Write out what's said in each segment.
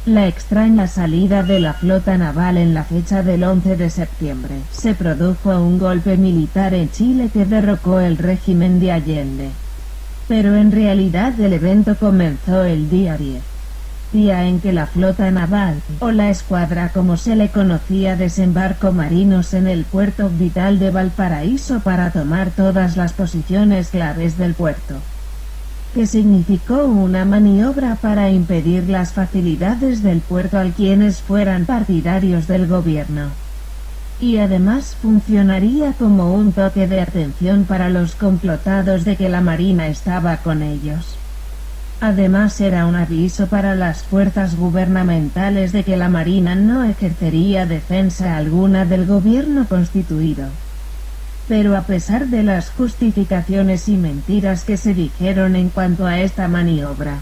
La extraña salida de la flota naval en la fecha del 11 de septiembre. Se produjo un golpe militar en Chile que derrocó el régimen de Allende. Pero en realidad el evento comenzó el día 10. Día en que la flota naval, o la escuadra como se le conocía, desembarcó marinos en el puerto vital de Valparaíso para tomar todas las posiciones claves del puerto, que significó una maniobra para impedir las facilidades del puerto a quienes fueran partidarios del gobierno. Y además funcionaría como un toque de atención para los complotados de que la Marina estaba con ellos. Además era un aviso para las fuerzas gubernamentales de que la Marina no ejercería defensa alguna del gobierno constituido. Pero a pesar de las justificaciones y mentiras que se dijeron en cuanto a esta maniobra,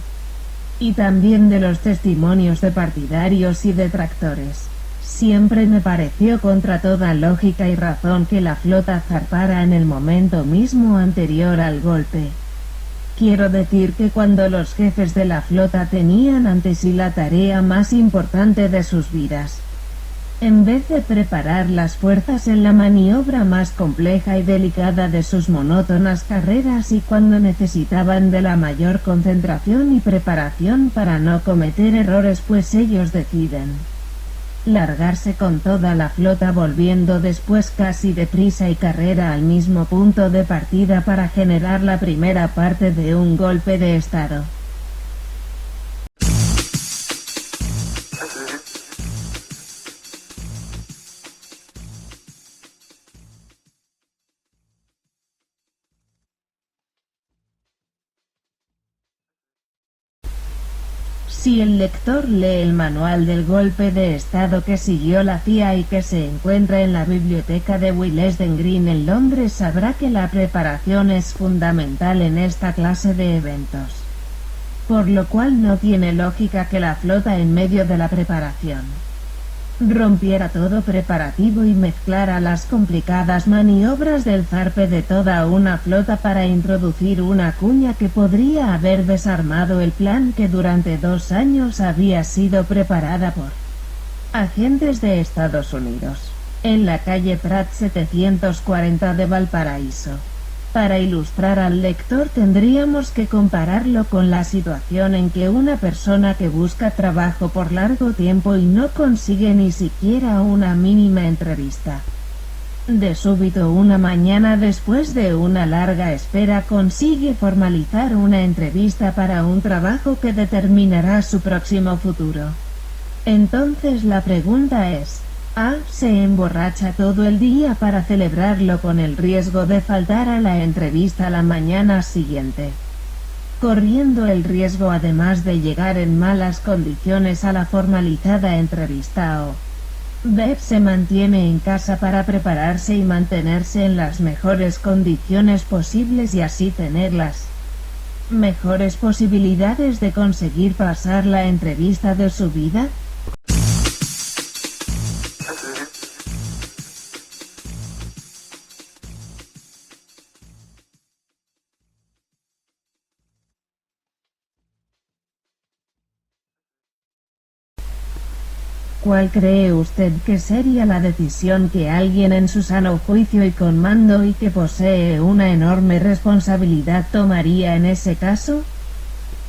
y también de los testimonios de partidarios y detractores, siempre me pareció contra toda lógica y razón que la flota zarpara en el momento mismo anterior al golpe. Quiero decir que cuando los jefes de la flota tenían ante sí la tarea más importante de sus vidas, en vez de preparar las fuerzas en la maniobra más compleja y delicada de sus monótonas carreras, y cuando necesitaban de la mayor concentración y preparación para no cometer errores, pues ellos deciden largarse con toda la flota, volviendo después casi deprisa y carrera al mismo punto de partida para generar la primera parte de un golpe de estado. Si el lector lee el manual del golpe de estado que siguió la CIA y que se encuentra en la biblioteca de Willesden Green en Londres, sabrá que la preparación es fundamental en esta clase de eventos. Por lo cual no tiene lógica que la flota, en medio de la preparación, rompiera todo preparativo y mezclara las complicadas maniobras del zarpe de toda una flota para introducir una cuña que podría haber desarmado el plan que durante 2 años había sido preparada por agentes de Estados Unidos, en la calle Pratt 740 de Valparaíso. Para ilustrar al lector tendríamos que compararlo con la situación en que una persona que busca trabajo por largo tiempo y no consigue ni siquiera una mínima entrevista, de súbito una mañana, después de una larga espera, consigue formalizar una entrevista para un trabajo que determinará su próximo futuro. Entonces la pregunta es: A. Se emborracha todo el día para celebrarlo con el riesgo de faltar a la entrevista la mañana siguiente, corriendo el riesgo además de llegar en malas condiciones a la formalizada entrevista, o B. Se mantiene en casa para prepararse y mantenerse en las mejores condiciones posibles y así tener las mejores posibilidades de conseguir pasar la entrevista de su vida. ¿Cuál cree usted que sería la decisión que alguien en su sano juicio y con mando y que posee una enorme responsabilidad tomaría en ese caso?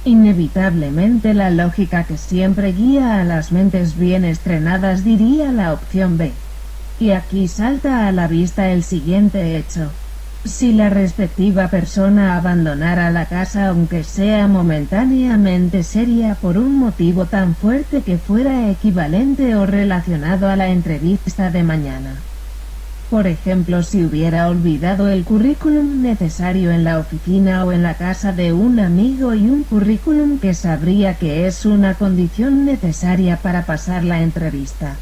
Inevitablemente la lógica que siempre guía a las mentes bien estrenadas diría la opción B. Y aquí salta a la vista el siguiente hecho. Si la respectiva persona abandonara la casa aunque sea momentáneamente sería por un motivo tan fuerte que fuera equivalente o relacionado a la entrevista de mañana. Por ejemplo, si hubiera olvidado el currículum necesario en la oficina o en la casa de un amigo y un currículum que sabría que es una condición necesaria para pasar la entrevista.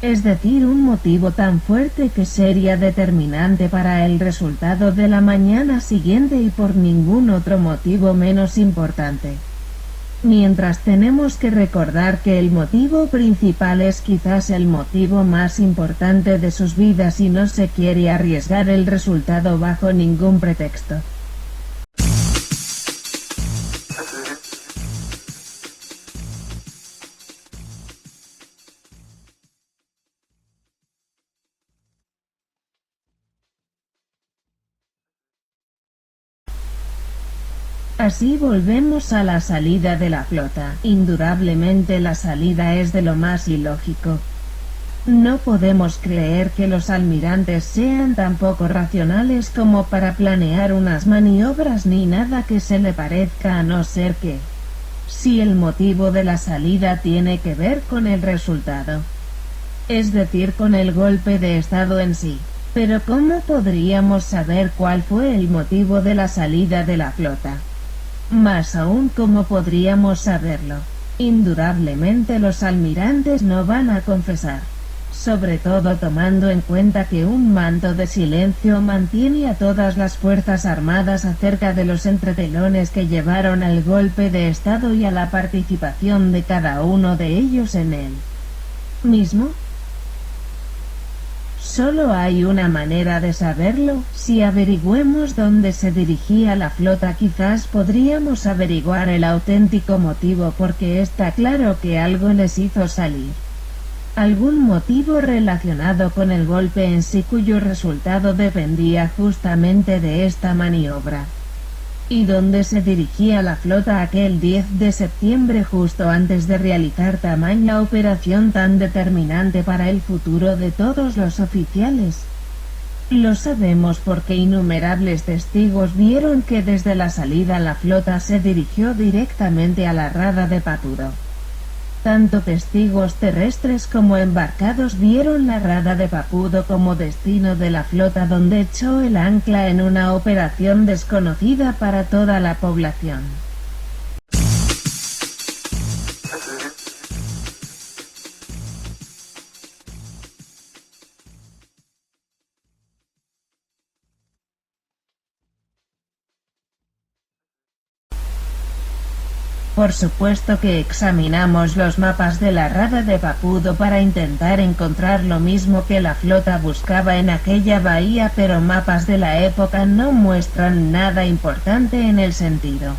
Es decir, un motivo tan fuerte que sería determinante para el resultado de la mañana siguiente y por ningún otro motivo menos importante. Mientras tenemos que recordar que el motivo principal es quizás el motivo más importante de sus vidas y no se quiere arriesgar el resultado bajo ningún pretexto. Así volvemos a la salida de la flota. Indudablemente la salida es de lo más ilógico. No podemos creer que los almirantes sean tan poco racionales como para planear unas maniobras ni nada que se le parezca a no ser que, si el motivo de la salida tiene que ver con el resultado, es decir, con el golpe de estado en sí. Pero ¿cómo podríamos saber cuál fue el motivo de la salida de la flota? Más aún, ¿cómo podríamos saberlo? Indudablemente los almirantes no van a confesar. Sobre todo tomando en cuenta que un manto de silencio mantiene a todas las fuerzas armadas acerca de los entretelones que llevaron al golpe de estado y a la participación de cada uno de ellos en él mismo. Solo hay una manera de saberlo. Si averiguemos dónde se dirigía la flota, quizás podríamos averiguar el auténtico motivo, porque está claro que algo les hizo salir. Algún motivo relacionado con el golpe en sí, cuyo resultado dependía justamente de esta maniobra. ¿Y dónde se dirigía la flota aquel 10 de septiembre justo antes de realizar tamaña operación tan determinante para el futuro de todos los oficiales? Lo sabemos porque innumerables testigos vieron que desde la salida la flota se dirigió directamente a la rada de Papuro. Tanto testigos terrestres como embarcados vieron la rada de Papudo como destino de la flota, donde echó el ancla en una operación desconocida para toda la población. Por supuesto que examinamos los mapas de la rada de Papudo para intentar encontrar lo mismo que la flota buscaba en aquella bahía, pero mapas de la época no muestran nada importante en el sentido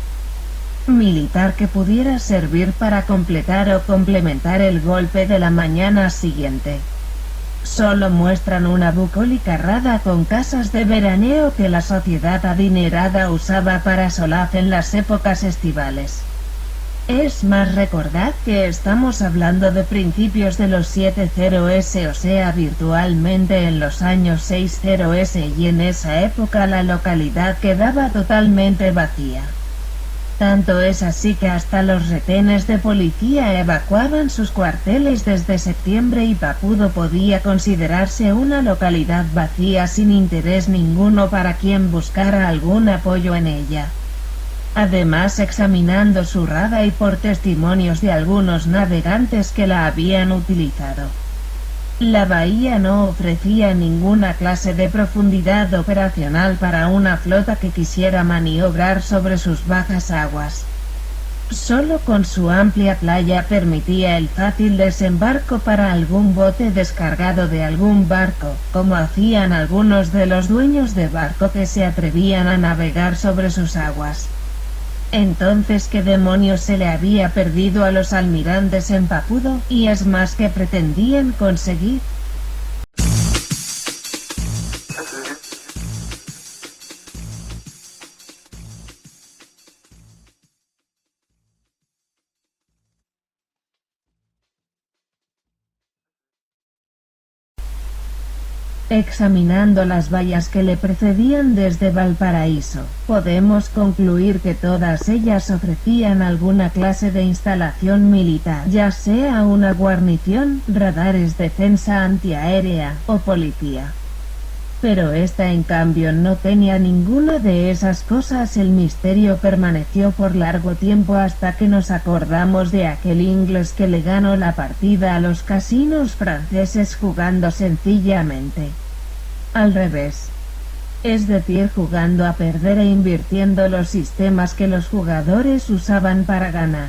militar que pudiera servir para completar o complementar el golpe de la mañana siguiente. Solo muestran una bucólica rada con casas de veraneo que la sociedad adinerada usaba para solaz en las épocas estivales. Es más, recordad que estamos hablando de principios de los 70s, o sea, virtualmente en los años 60s, y en esa época la localidad quedaba totalmente vacía. Tanto es así que hasta los retenes de policía evacuaban sus cuarteles desde septiembre y Papudo podía considerarse una localidad vacía sin interés ninguno para quien buscara algún apoyo en ella. Además, examinando su rada y por testimonios de algunos navegantes que la habían utilizado, la bahía no ofrecía ninguna clase de profundidad operacional para una flota que quisiera maniobrar sobre sus bajas aguas. Solo con su amplia playa permitía el fácil desembarco para algún bote descargado de algún barco, como hacían algunos de los dueños de barco que se atrevían a navegar sobre sus aguas. Entonces, ¿qué demonios se le había perdido a los almirantes en Papudo? Y es más, que pretendían conseguir. Examinando las vallas que le precedían desde Valparaíso, podemos concluir que todas ellas ofrecían alguna clase de instalación militar, ya sea una guarnición, radares, defensa antiaérea o policía. Pero esta en cambio no tenía ninguna de esas cosas. El misterio permaneció por largo tiempo hasta que nos acordamos de aquel inglés que le ganó la partida a los casinos franceses jugando sencillamente al revés. Es decir, jugando a perder e invirtiendo los sistemas que los jugadores usaban para ganar.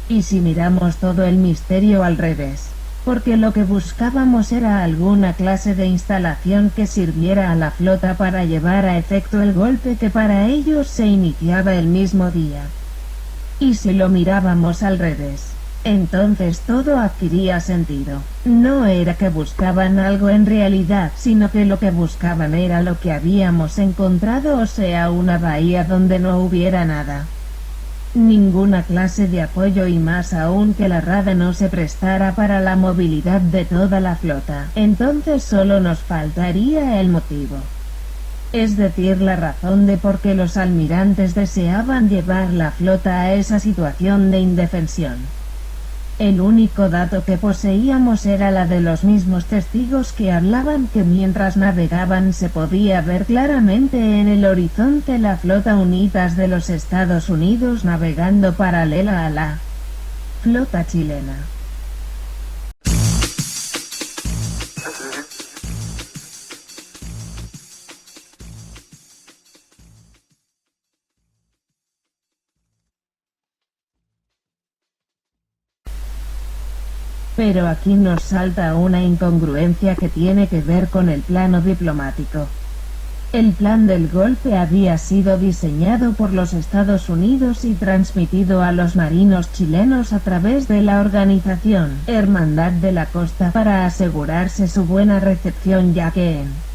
Y si miramos todo el misterio al revés, porque lo que buscábamos era alguna clase de instalación que sirviera a la flota para llevar a efecto el golpe que para ellos se iniciaba el mismo día. Y si lo mirábamos al revés, entonces todo adquiría sentido. No era que buscaban algo en realidad, sino que lo que buscaban era lo que habíamos encontrado, o sea, una bahía donde no hubiera nada. Ninguna clase de apoyo y más aún que la rada no se prestara para la movilidad de toda la flota. Entonces solo nos faltaría el motivo. Es decir, la razón de por qué los almirantes deseaban llevar la flota a esa situación de indefensión. El único dato que poseíamos era la de los mismos testigos que hablaban que mientras navegaban se podía ver claramente en el horizonte la flota Unitas de los Estados Unidos navegando paralela a la flota chilena. Pero aquí nos salta una incongruencia que tiene que ver con el plano diplomático. El plan del golpe había sido diseñado por los Estados Unidos y transmitido a los marinos chilenos a través de la organización Hermandad de la Costa para asegurarse su buena recepción, ya que en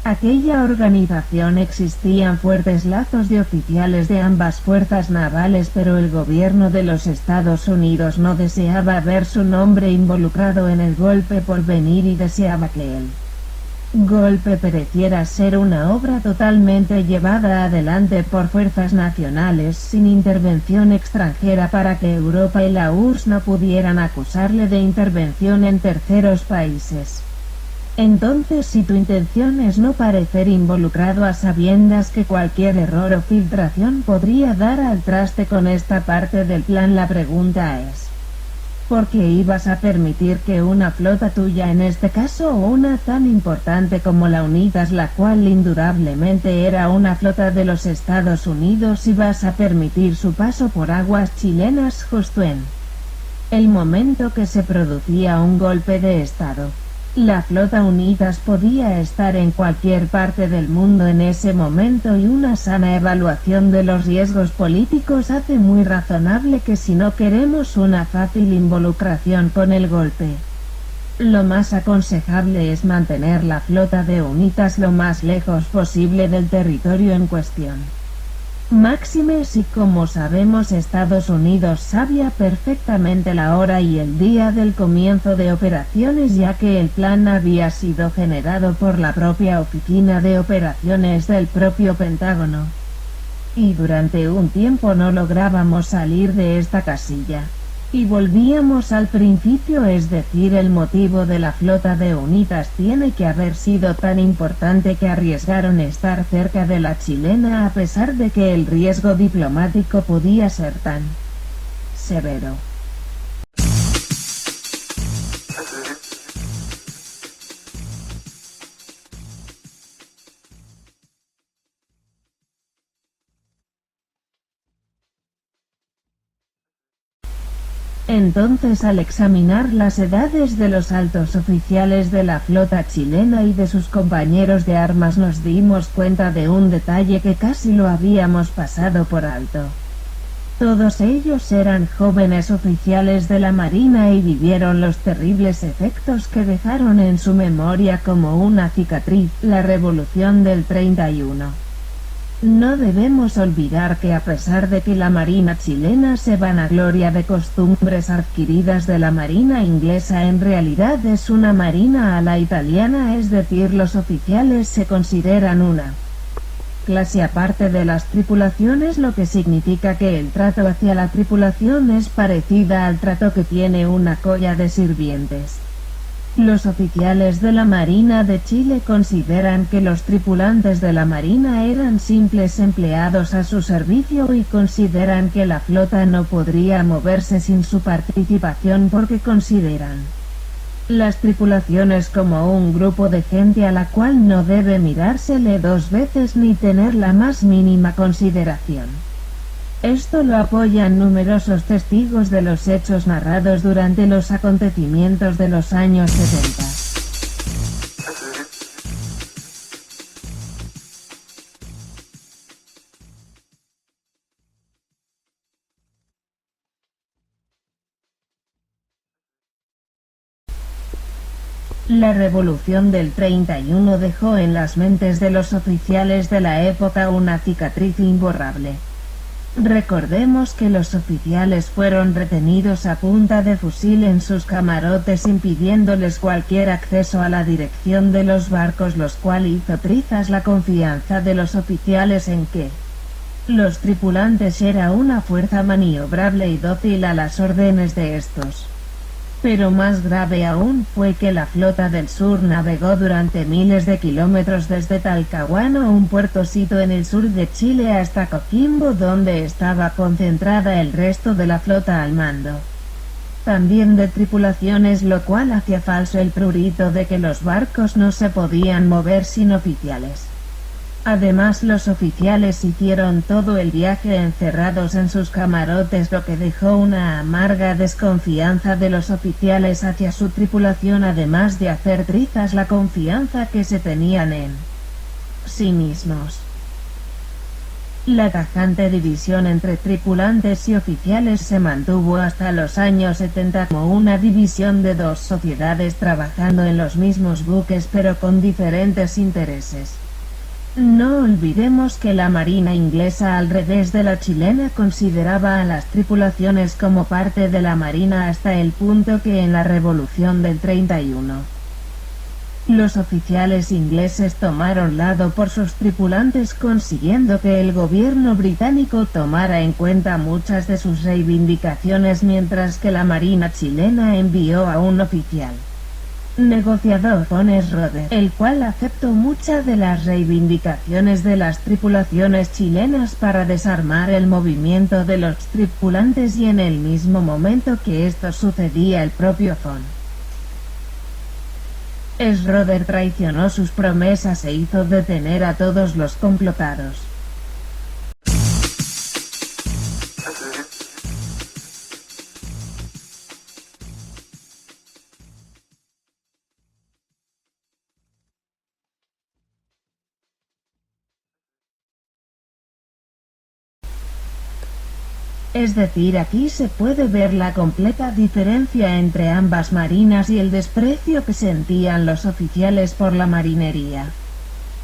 aquella organización existían fuertes lazos de oficiales de ambas fuerzas navales, pero el gobierno de los Estados Unidos no deseaba ver su nombre involucrado en el golpe por venir y deseaba que el golpe pareciera ser una obra totalmente llevada adelante por fuerzas nacionales sin intervención extranjera para que Europa y la URSS no pudieran acusarle de intervención en terceros países. Entonces, si tu intención es no parecer involucrado a sabiendas que cualquier error o filtración podría dar al traste con esta parte del plan, la pregunta es: ¿por qué ibas a permitir que una flota tuya, en este caso una tan importante como la Unitas, la cual indudablemente era una flota de los Estados Unidos, ibas a permitir su paso por aguas chilenas justo en el momento que se producía un golpe de Estado? La flota Unitas podía estar en cualquier parte del mundo en ese momento, y una sana evaluación de los riesgos políticos hace muy razonable que si no queremos una fácil involucración con el golpe, lo más aconsejable es mantener la flota de Unitas lo más lejos posible del territorio en cuestión. Máxime si, como sabemos, Estados Unidos sabía perfectamente la hora y el día del comienzo de operaciones, ya que el plan había sido generado por la propia Oficina de Operaciones del propio Pentágono. Y durante un tiempo no lográbamos salir de esta casilla. Y volvíamos al principio, es decir, el motivo de la flota de Unitas tiene que haber sido tan importante que arriesgaron estar cerca de la chilena a pesar de que el riesgo diplomático podía ser tan severo. Entonces, al examinar las edades de los altos oficiales de la flota chilena y de sus compañeros de armas, nos dimos cuenta de un detalle que casi lo habíamos pasado por alto. Todos ellos eran jóvenes oficiales de la Marina y vivieron los terribles efectos que dejaron en su memoria como una cicatriz la Revolución del 31. No debemos olvidar que a pesar de que la Marina chilena se vanagloria de costumbres adquiridas de la Marina inglesa, en realidad es una marina a la italiana, es decir, los oficiales se consideran una clase aparte de las tripulaciones, lo que significa que el trato hacia la tripulación es parecida al trato que tiene una colla de sirvientes. Los oficiales de la Marina de Chile consideran que los tripulantes de la Marina eran simples empleados a su servicio y consideran que la flota no podría moverse sin su participación porque consideran las tripulaciones como un grupo de gente a la cual no debe mirársele dos veces ni tener la más mínima consideración. Esto lo apoyan numerosos testigos de los hechos narrados durante los acontecimientos de los años 70. La Revolución del 31 dejó en las mentes de los oficiales de la época una cicatriz imborrable. Recordemos que los oficiales fueron retenidos a punta de fusil en sus camarotes, impidiéndoles cualquier acceso a la dirección de los barcos, lo cual hizo trizas la confianza de los oficiales en que los tripulantes era una fuerza maniobrable y dócil a las órdenes de estos. Pero más grave aún fue que la flota del sur navegó durante miles de kilómetros desde Talcahuano, un puertocito en el sur de Chile, hasta Coquimbo, donde estaba concentrada el resto de la flota al mando también de tripulaciones, lo cual hacía falso el prurito de que los barcos no se podían mover sin oficiales. Además, los oficiales hicieron todo el viaje encerrados en sus camarotes, lo que dejó una amarga desconfianza de los oficiales hacia su tripulación, además de hacer trizas la confianza que se tenían en sí mismos. La tajante división entre tripulantes y oficiales se mantuvo hasta los años 70 como una división de dos sociedades trabajando en los mismos buques pero con diferentes intereses. No olvidemos que la Marina inglesa, al revés de la chilena, consideraba a las tripulaciones como parte de la Marina hasta el punto que en la Revolución del 31 los oficiales ingleses tomaron lado por sus tripulantes, consiguiendo que el gobierno británico tomara en cuenta muchas de sus reivindicaciones, mientras que la Marina chilena envió a un oficial negociador, von Schroeder, el cual aceptó muchas de las reivindicaciones de las tripulaciones chilenas para desarmar el movimiento de los tripulantes, y en el mismo momento que esto sucedía, el propio von Schroeder traicionó sus promesas e hizo detener a todos los complotados. Es decir, aquí se puede ver la completa diferencia entre ambas marinas y el desprecio que sentían los oficiales por la marinería.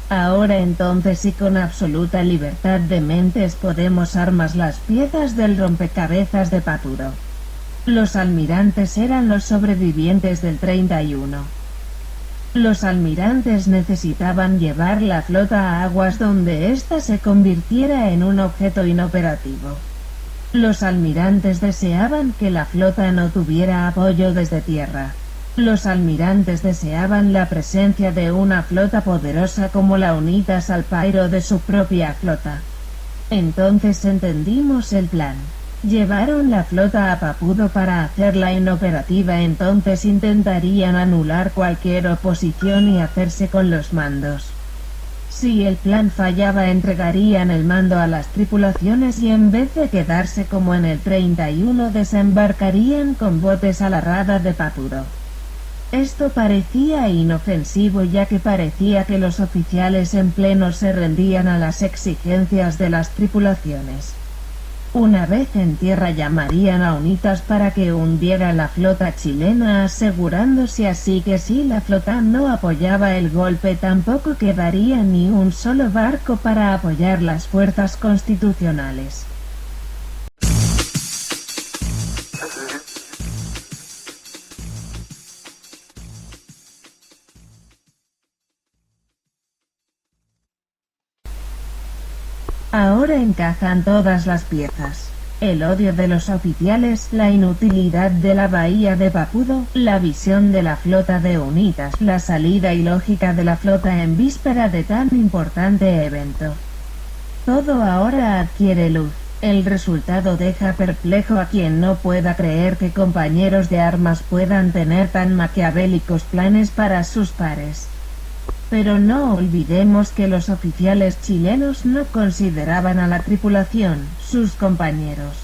Ahora entonces, y con absoluta libertad de mentes, podemos armar las piezas del rompecabezas de Papuro. Los almirantes eran los sobrevivientes del 31. Los almirantes necesitaban llevar la flota a aguas donde ésta se convirtiera en un objeto inoperativo. Los almirantes deseaban que la flota no tuviera apoyo desde tierra. Los almirantes deseaban la presencia de una flota poderosa como la Unitas al pairo de su propia flota. Entonces entendimos el plan. Llevaron la flota a Papuro para hacerla inoperativa, entonces intentarían anular cualquier oposición y hacerse con los mandos. Si el plan fallaba, entregarían el mando a las tripulaciones y en vez de quedarse como en el 31 desembarcarían con botes a la rada de Papuro. Esto parecía inofensivo, ya que parecía que los oficiales en pleno se rendían a las exigencias de las tripulaciones. Una vez en tierra llamarían a Unitas para que hundiera la flota chilena, asegurándose así que si la flota no apoyaba el golpe tampoco quedaría ni un solo barco para apoyar las fuerzas constitucionales. Ahora encajan todas las piezas. El odio de los oficiales, la inutilidad de la bahía de Papudo, la visión de la flota de Unitas, la salida ilógica de la flota en víspera de tan importante evento. Todo ahora adquiere luz. El resultado deja perplejo a quien no pueda creer que compañeros de armas puedan tener tan maquiavélicos planes para sus pares. Pero no olvidemos que los oficiales chilenos no consideraban a la tripulación sus compañeros.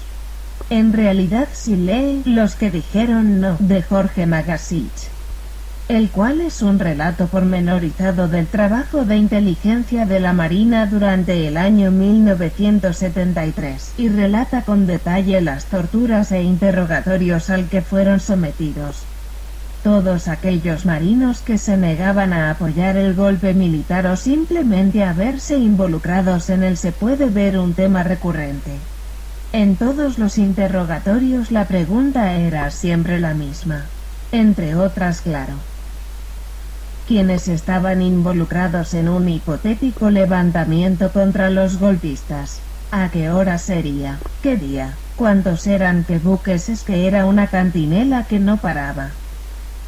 En realidad sí lee Los que dijeron no, de Jorge Magasich, el cual es un relato pormenorizado del trabajo de inteligencia de la Marina durante el año 1973, y relata con detalle las torturas e interrogatorios al que fueron sometidos todos aquellos marinos que se negaban a apoyar el golpe militar o simplemente a verse involucrados en él. Se puede ver un tema recurrente. En todos los interrogatorios la pregunta era siempre la misma. Entre otras, claro, quienes estaban involucrados en un hipotético levantamiento contra los golpistas. ¿A qué hora sería? ¿Qué día? ¿Cuántos eran? ¿Qué buques? Es que era una cantinela que no paraba.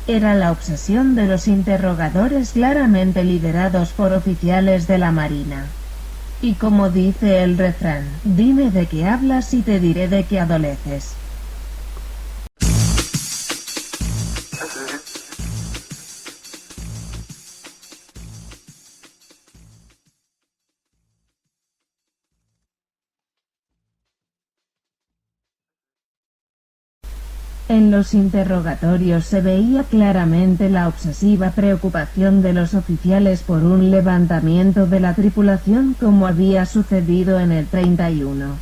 Era la obsesión de los interrogadores claramente liderados por oficiales de la Marina. Y como dice el refrán, dime de qué hablas y te diré de qué adoleces. En los interrogatorios se veía claramente la obsesiva preocupación de los oficiales por un levantamiento de la tripulación como había sucedido en el 31.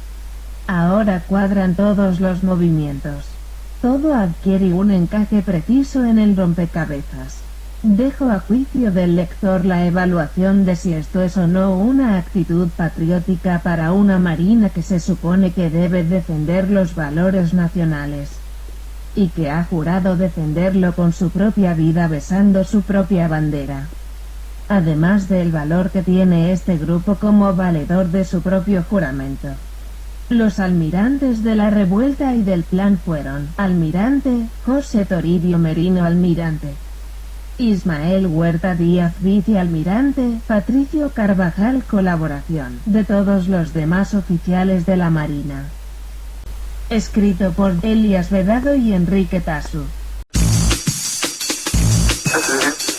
Ahora cuadran todos los movimientos. Todo adquiere un encaje preciso en el rompecabezas. Dejo a juicio del lector la evaluación de si esto es o no una actitud patriótica para una marina que se supone que debe defender los valores nacionales, y que ha jurado defenderlo con su propia vida besando su propia bandera. Además del valor que tiene este grupo como valedor de su propio juramento. Los almirantes de la revuelta y del plan fueron: Almirante José Toribio Merino, Almirante Ismael Huerta Díaz, Vicealmirante Patricio Carvajal. Colaboración de todos los demás oficiales de la Marina. Escrito por Elías Vedado y Enrique Tasu. Así es.